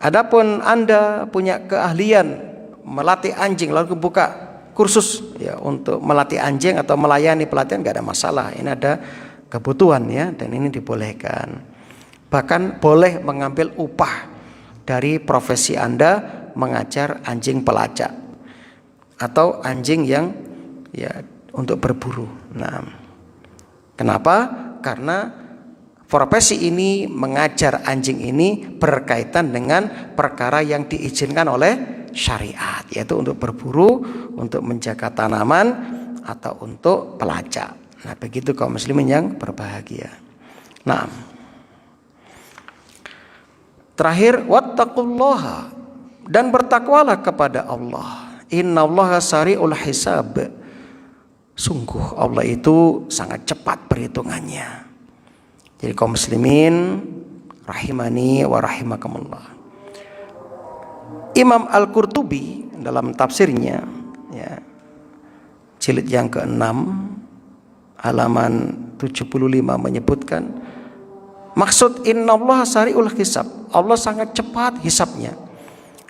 Adapun Anda punya keahlian melatih anjing lalu buka kursus ya untuk melatih anjing atau melayani pelatihan, enggak ada masalah. Ini ada kebutuhan ya, dan ini dibolehkan. Bahkan boleh mengambil upah dari profesi Anda mengajar anjing pelacak atau anjing yang ya untuk berburu. Nah, kenapa? Karena profesi ini mengajar anjing ini berkaitan dengan perkara yang diizinkan oleh syariat, yaitu untuk berburu, untuk menjaga tanaman, atau untuk pelacak. Nah, begitu kaum muslimin yang berbahagia. Nah, terakhir, wattaqullaha, dan bertakwalah kepada Allah. Innallaha sari'ul hisab. Sungguh Allah itu sangat cepat perhitungannya. Jadi kaum muslimin rahimani wa rahimakumullah. Imam Al-Qurtubi dalam tafsirnya ya, jilid yang ke-6 halaman 75 menyebutkan maksud innallaha sari'ul hisab, Allah sangat cepat hisabnya.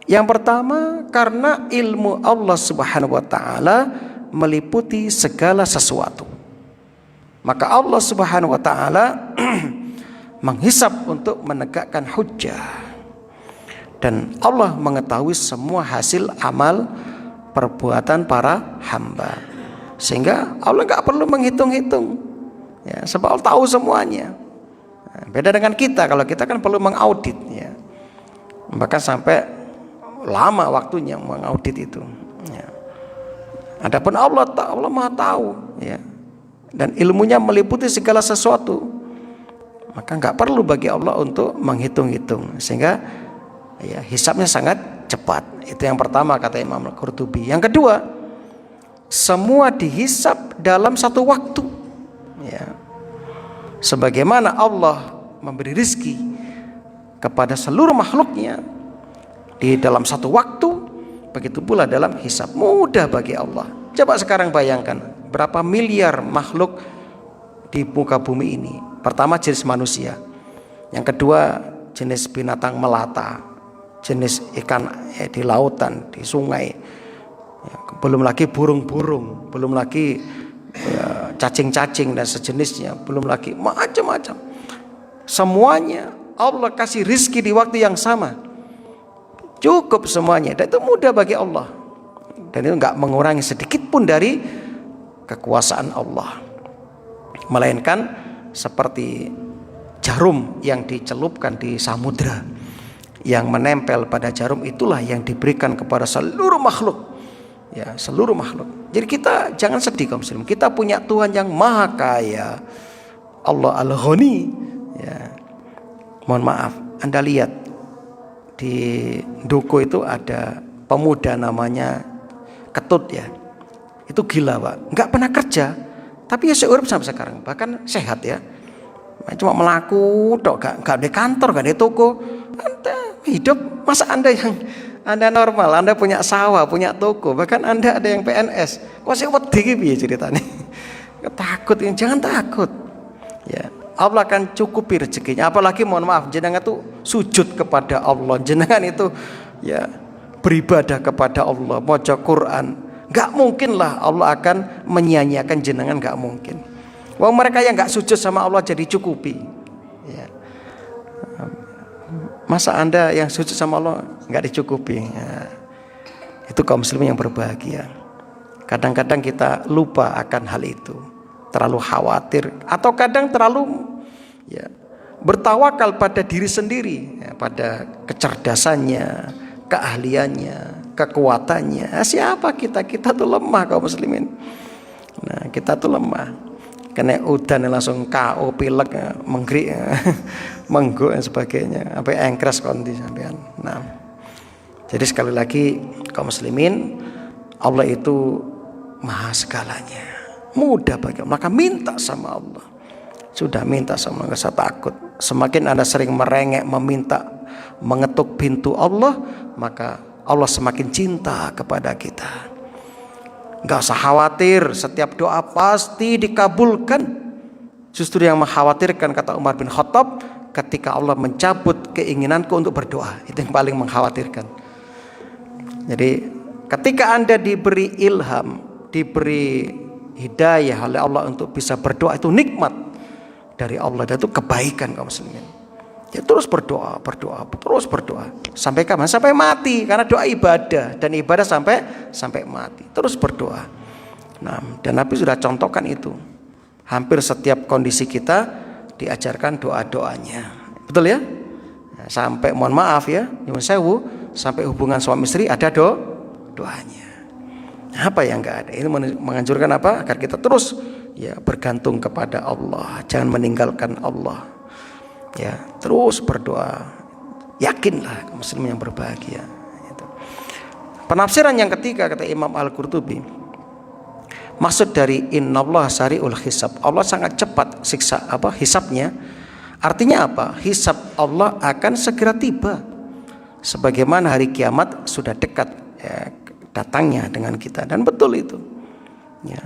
Yang pertama karena ilmu Allah Subhanahu wa taala meliputi segala sesuatu. Maka Allah Subhanahu wa taala menghisab untuk menegakkan hujjah. Dan Allah mengetahui semua hasil amal perbuatan para hamba. Sehingga Allah nggak perlu menghitung-hitung. Ya, sebab Allah tahu semuanya. Nah, beda dengan kita, kalau kita kan perlu mengaudit ya. Bahkan sampai lama waktunya mengaudit itu. Ya. Adapun Allah Maha tahu ya. Dan ilmunya meliputi segala sesuatu. Maka nggak perlu bagi Allah untuk menghitung-hitung. Sehingga ya, hisabnya sangat cepat. Itu yang pertama kata Imam Al-Qurtubi. Yang kedua, semua dihisab dalam satu waktu. Ya. Sebagaimana Allah memberi rizki kepada seluruh makhluknya di dalam satu waktu, begitu pula dalam hisab. Mudah bagi Allah. Coba sekarang bayangkan berapa miliar makhluk di muka bumi ini. Pertama jenis manusia, yang kedua jenis binatang melata, jenis ikan di lautan, di sungai, ya, belum lagi burung-burung, belum lagi ya, cacing-cacing dan sejenisnya, belum lagi macam-macam. Semuanya Allah kasih rizki di waktu yang sama, cukup semuanya, dan itu mudah bagi Allah, dan itu nggak mengurangi sedikit pun dari kekuasaan Allah, melainkan seperti jarum yang dicelupkan di samudra, yang menempel pada jarum itulah yang diberikan kepada seluruh makhluk, ya seluruh makhluk. Jadi kita jangan sedih kaum muslim, kita punya Tuhan yang maha kaya, Allah Al-Ghani. Ya, mohon maaf, Anda lihat di Duku itu ada pemuda namanya Ketut ya, itu gila pak, nggak pernah kerja, tapi ya seurep sampai sekarang, bahkan sehat ya. Cuma melaku, gak di kantor, gak di toko. Anda hidup, masa Anda yang Anda normal, Anda punya sawah, punya toko, bahkan Anda ada yang PNS. Kok sih wedi piye ceritanya? Takut, jangan takut. Ya, Allah akan cukupi rezekinya. Apalagi mohon maaf, jenengan itu sujud kepada Allah, jenengan itu ya beribadah kepada Allah, baca Quran. Gak mungkin lah Allah akan menyia-nyiakan jenengan, gak mungkin. Wong mereka yang nggak sujud sama Allah jadi cukupi. Ya. Masa Anda yang sujud sama Allah nggak dicukupi? Ya. Itu kaum muslimin yang berbahagia. Kadang-kadang kita lupa akan hal itu, terlalu khawatir, atau kadang terlalu ya, bertawakal pada diri sendiri, ya, pada kecerdasannya, keahliannya, kekuatannya. Siapa kita? Kita tuh lemah kaum muslimin. Nah, kita tuh lemah. Kena udan langsung KO, pilek, menggrik, mengguk dan sebagainya, sampai engkres kondi sampean. Nah, jadi sekali lagi kaum muslimin, Allah itu maha segalanya, mudah bagi Allah. Maka minta sama Allah. Sudah minta sama Allah, gak usah takut. Semakin Anda sering merengek, meminta, mengetuk pintu Allah, maka Allah semakin cinta kepada kita. Gak usah khawatir, setiap doa pasti dikabulkan. Justru yang mengkhawatirkan, kata Umar bin Khattab, ketika Allah mencabut keinginanku untuk berdoa, itu yang paling mengkhawatirkan. Jadi ketika Anda diberi ilham, diberi hidayah oleh Allah untuk bisa berdoa, itu nikmat dari Allah, dan itu kebaikan kaum muslimin. Ya terus berdoa, terus berdoa. Sampai kapan? Sampai mati, karena doa ibadah, dan ibadah sampai mati. Terus berdoa. Nah, dan Nabi sudah contohkan itu. Hampir setiap kondisi kita diajarkan doa-doanya. Betul ya? Nah, sampai mohon maaf ya, nyuwun sewu, sampai hubungan suami istri ada doanya. Nah, apa yang enggak ada? Ini menganjurkan apa? Agar kita terus ya bergantung kepada Allah, jangan meninggalkan Allah. Ya, terus berdoa. Yakinlah kaum muslim yang berbahagia. Itu. Penafsiran yang ketiga kata Imam Al-Qurtubi, maksud dari innallaha sari'ul hisab, Allah sangat cepat hisabnya. Artinya apa? Hisab Allah akan segera tiba. Sebagaimana hari kiamat sudah dekat ya, datangnya dengan kita, dan betul itu. Ya.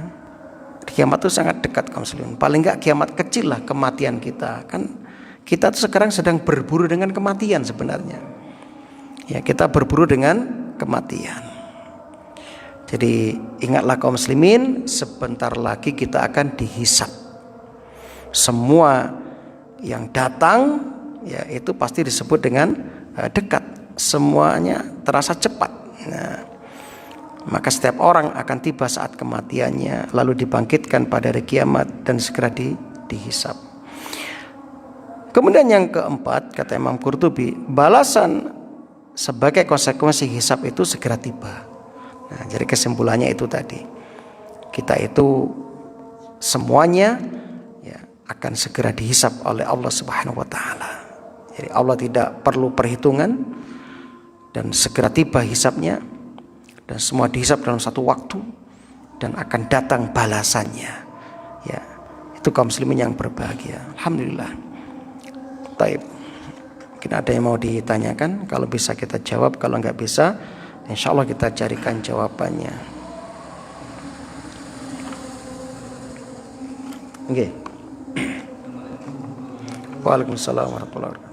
Kiamat itu sangat dekat kaum muslimin. Paling enggak kiamat kecil lah, kematian kita. Kan kita tuh sekarang sedang berburu dengan kematian sebenarnya. Ya, kita berburu dengan kematian. Jadi ingatlah kaum muslimin, sebentar lagi kita akan dihisab. Semua yang datang ya itu pasti disebut dengan dekat. Semuanya terasa cepat. Nah, maka setiap orang akan tiba saat kematiannya, lalu dibangkitkan pada hari kiamat dan segera dihisab. Kemudian yang keempat kata Imam Qurtubi, balasan sebagai konsekuensi hisab itu segera tiba. Nah, jadi kesimpulannya itu tadi, kita itu semuanya ya akan segera dihisab oleh Allah Subhanahu wa taala. Jadi Allah tidak perlu perhitungan dan segera tiba hisabnya, dan semua dihisab dalam satu waktu dan akan datang balasannya. Ya, itu kaum muslimin yang berbahagia. Alhamdulillah. Taib. Mungkin ada yang mau ditanyakan, kalau bisa kita jawab, kalau nggak bisa insya Allah kita carikan jawabannya. Oke. Waalaikumsalam warahmatullahi wabarakatuh.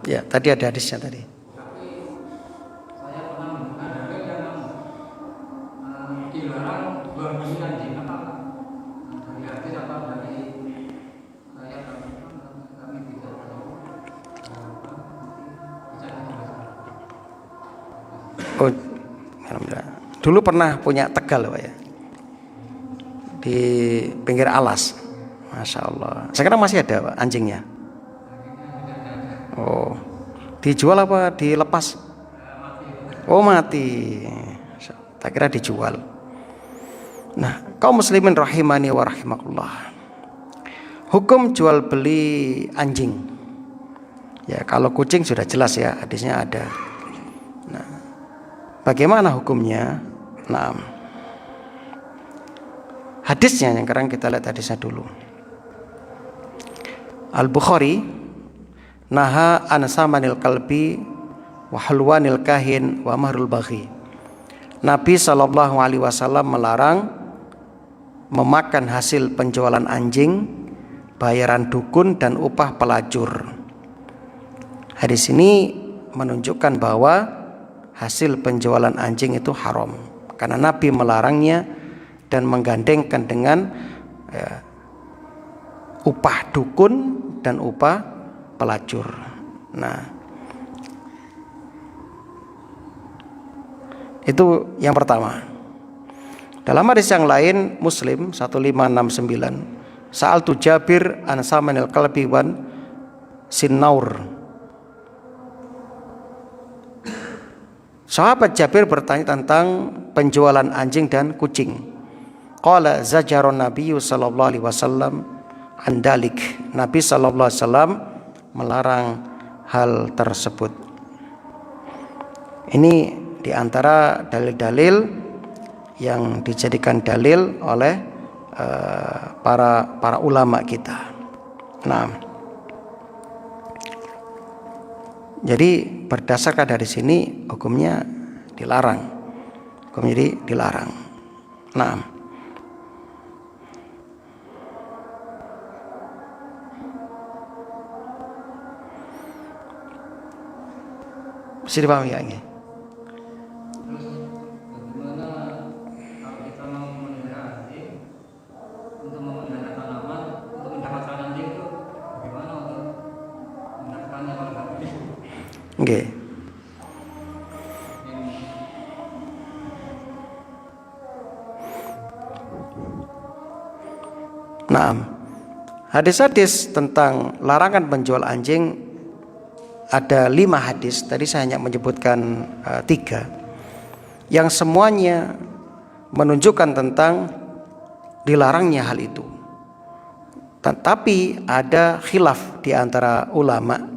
Ya, tadi ada hadisnya tadi. Oh, alhamdulillah. Dulu pernah punya tegal Pak ya, di pinggir alas. Masya Allah. Sekarang masih ada Pak anjingnya. Oh, dijual apa dilepas? Oh, mati. Tak kira dijual. Nah, kaum muslimin rahimani wa rahimakumullah. Hukum jual beli anjing. Ya, kalau kucing sudah jelas ya, hadisnya ada. Nah, bagaimana hukumnya? Nah, hadisnya yang sekarang kita lihat hadisnya dulu. Al-Bukhari naha an samanil kalbi wa halwanil kahin wa mahrul baghi. Nabi SAW melarang memakan hasil penjualan anjing, bayaran dukun dan upah pelacur. Hadis ini menunjukkan bahwa hasil penjualan anjing itu haram, karena Nabi melarangnya dan menggandengkan dengan upah dukun dan upah pelacur. Nah, itu yang pertama. Dalam hadis yang lain Muslim 1569, sa'altu Jabir an samanil kalbi wan sinnaur. Sahabat Jabir bertanya tentang penjualan anjing dan kucing. Qala zajaron nabiyyu sallallahu alaihi wasallam andalik. Nabi sallallahu alaihi wasallam melarang hal tersebut. Ini diantara dalil-dalil yang dijadikan dalil oleh para ulama kita. Nah, jadi berdasarkan dari sini hukumnya dilarang. Hukum jadi dilarang. Nah, bisa dipahami ya ini. Okay. Nah, hadis-hadis tentang larangan penjual anjing ada 5 hadis. Tadi saya hanya menyebutkan 3 yang semuanya menunjukkan tentang dilarangnya hal itu. Tetapi ada khilaf di antara ulama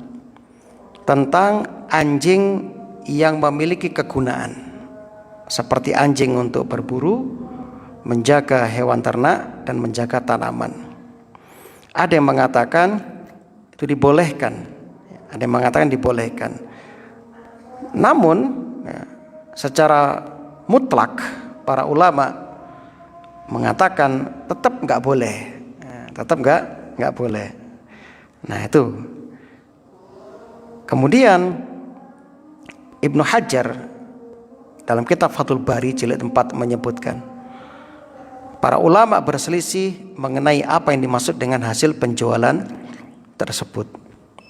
tentang anjing yang memiliki kegunaan seperti anjing untuk berburu, menjaga hewan ternak, dan menjaga tanaman. Ada yang mengatakan itu dibolehkan, ada yang mengatakan dibolehkan. Namun secara mutlak para ulama mengatakan tetap nggak boleh, tetap nggak boleh. Nah itu. Kemudian Ibnu Hajar dalam kitab Fathul Bari jilid 4 menyebutkan para ulama berselisih mengenai apa yang dimaksud dengan hasil penjualan tersebut.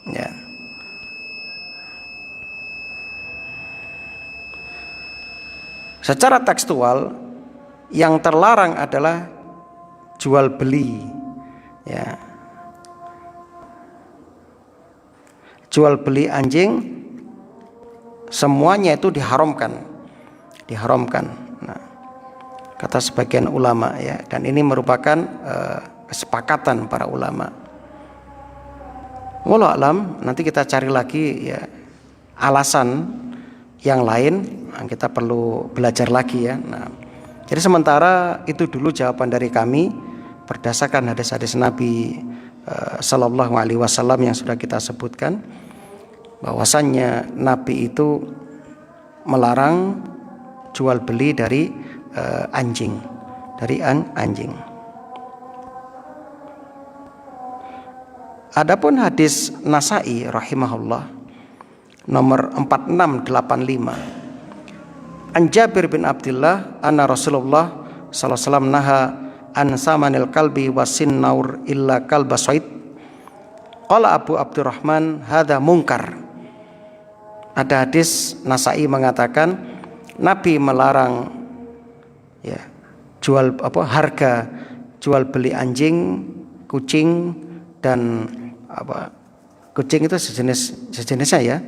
Ya. Secara tekstual yang terlarang adalah jual beli, ya. Jual beli anjing semuanya itu diharamkan. Nah, kata sebagian ulama ya, dan ini merupakan kesepakatan para ulama. Wallahu alam, nanti kita cari lagi ya alasan yang lain, kita perlu belajar lagi ya. Nah, jadi sementara itu dulu jawaban dari kami berdasarkan hadis-hadis Nabi Sallallahu Alaihi Wasallam yang sudah kita sebutkan, bahwasannya Nabi itu melarang jual beli dari anjing, anjing. Adapun hadis Nasa'i rahimahullah nomor 4685, an Jabir bin Abdullah anna Rasulullah sallallahu alaihi wasallam naha an samanil kalbi wasin naur illa kalba said. Qala Abu Abdurrahman hadza munkar. Ada hadis Nasa'i mengatakan Nabi melarang ya harga jual beli anjing, kucing dan kucing itu sejenisnya ya,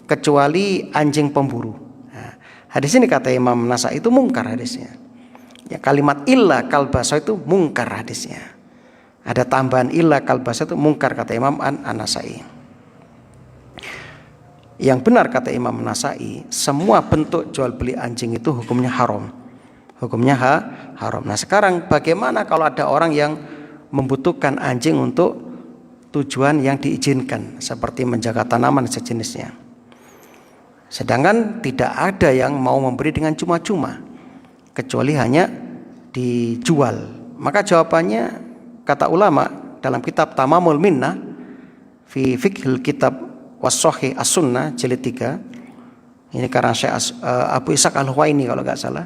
kecuali anjing pemburu. Nah, hadis ini kata Imam Nasa'i itu mungkar hadisnya. Ya, kalimat illa kalbasa itu mungkar hadisnya. Ada tambahan illa kalbasa itu mungkar kata Imam An-Nasa'i. Yang benar kata Imam Nasa'i, semua bentuk jual beli anjing itu hukumnya haram. Hukumnya haram. Nah, sekarang bagaimana kalau ada orang yang membutuhkan anjing untuk tujuan yang diizinkan seperti menjaga tanaman sejenisnya. Sedangkan tidak ada yang mau memberi dengan cuma-cuma, kecuali hanya dijual. Maka jawabannya kata ulama dalam kitab Tamamul Minnah fi Fiqhil Kitab Was-Shahih As-Sunnah jilid 3. Ini karena Syekh Abu Ishaq Al-Huwaini kalau enggak salah.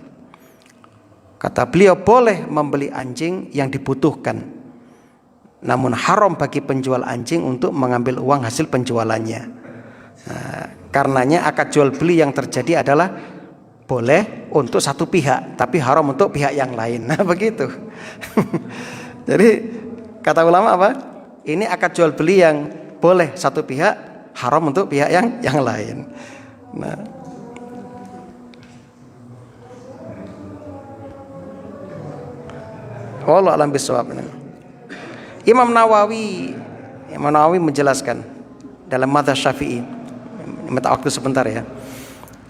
Kata beliau boleh membeli anjing yang dibutuhkan, namun haram bagi penjual anjing untuk mengambil uang hasil penjualannya. Nah, karenanya akad jual beli yang terjadi adalah boleh untuk satu pihak, tapi haram untuk pihak yang lain. Nah begitu. Jadi kata ulama apa? Ini akad jual beli yang boleh satu pihak, haram untuk pihak yang lain. Nah, wallahu a'lam bishawab. Imam Nawawi menjelaskan dalam madzhab Syafi'i, minta waktu sebentar ya.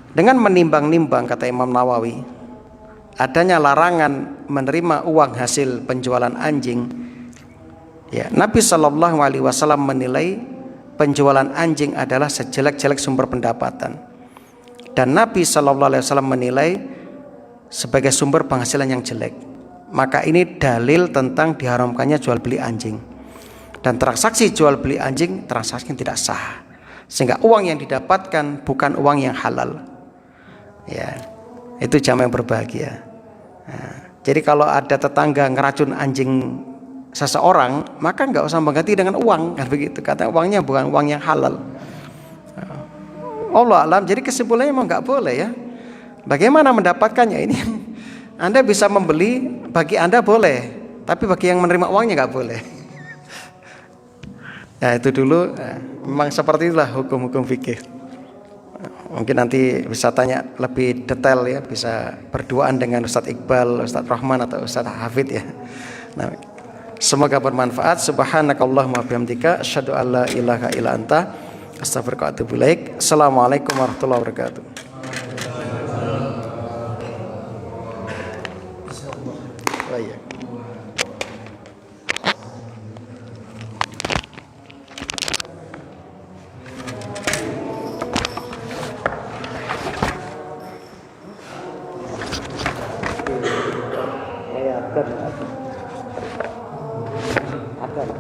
Dengan menimbang-nimbang kata Imam Nawawi, adanya larangan menerima uang hasil penjualan anjing, ya, Nabi Shallallahu Alaihi Wasallam menilai penjualan anjing adalah sejelek-jelek sumber pendapatan, dan Nabi Shallallahu Alaihi Wasallam menilai sebagai sumber penghasilan yang jelek. Maka ini dalil tentang diharamkannya jual beli anjing, dan transaksi jual beli anjing transaksi yang tidak sah, sehingga uang yang didapatkan bukan uang yang halal. Ya, itu jamaah yang berbahagia. Nah, jadi kalau ada tetangga ngeracun anjing seseorang, maka nggak usah mengganti dengan uang, kan begitu? Katanya uangnya bukan uang yang halal. Allah alam. Jadi kesimpulannya memang nggak boleh ya. Bagaimana mendapatkannya ini? Anda bisa membeli, bagi Anda boleh, tapi bagi yang menerima uangnya nggak boleh. Ya itu dulu. Memang seperti itulah hukum-hukum fikih. Mungkin nanti bisa tanya lebih detail ya, bisa berduaan dengan Ustadz Iqbal, Ustadz Rahman atau Ustadz Hafid ya. Nah, semoga bermanfaat. Subhanakallahumma bihamdika asyhadu an la ilaha illa anta astaghfiruka wa atubu ilaik. Assalamualaikum warahmatullahi wabarakatuh. Oh, iya. Ada.